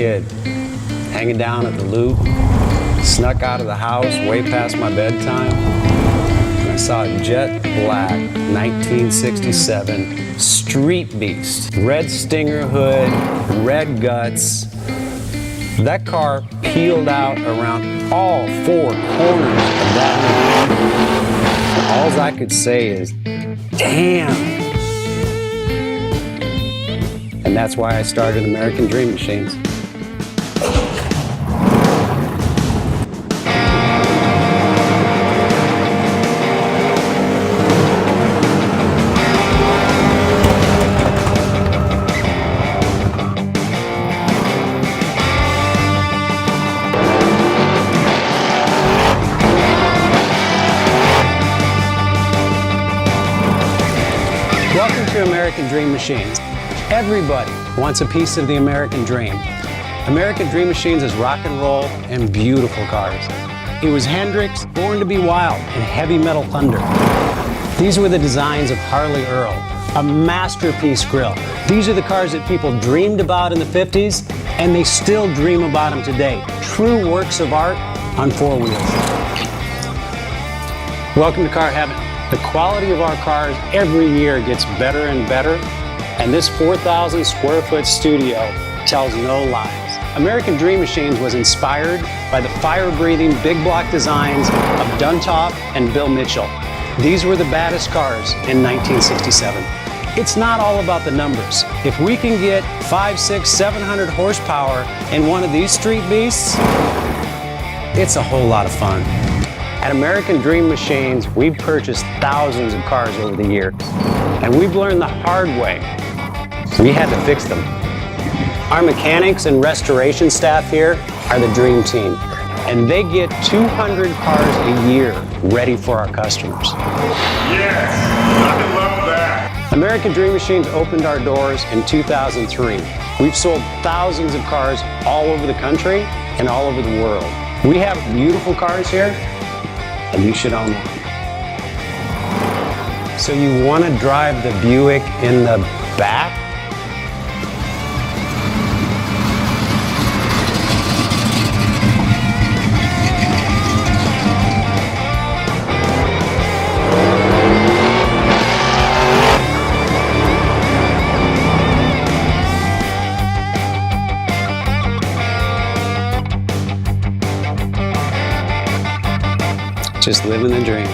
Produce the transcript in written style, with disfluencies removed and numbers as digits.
kid, hanging down at the Loop, snuck out of the house way past my bedtime, and I saw a jet black 1967 Street Beast. Red Stinger hood, red guts. That car peeled out around all four corners of that hood. All I could say is, damn. And that's why I started American Dream Machines. Welcome to American Dream Machines. Everybody wants a piece of the American dream. American Dream Machines is rock and roll and beautiful cars. It was Hendrix, Born to be Wild, and Heavy Metal Thunder. These were the designs of Harley Earl, a masterpiece grill. These are the cars that people dreamed about in the 50s, and they still dream about them today. True works of art on four wheels. Welcome to Car Heaven. The quality of our cars every year gets better and better. And this 4,000 square foot studio tells no lies. American Dream Machines was inspired by the fire-breathing big block designs of Duntop and Bill Mitchell. These were the baddest cars in 1967. It's not all about the numbers. If we can get 500, 600, 700 horsepower in one of these street beasts, it's a whole lot of fun. At American Dream Machines, we've purchased thousands of cars over the years, and we've learned the hard way. We had to fix them. Our mechanics and restoration staff here are the dream team, and they get 200 cars a year ready for our customers. Yes, I love that. American Dream Machines opened our doors in 2003. We've sold thousands of cars all over the country and all over the world. We have beautiful cars here, and you should own one. So you want to drive the Buick in the back? Just living the dream.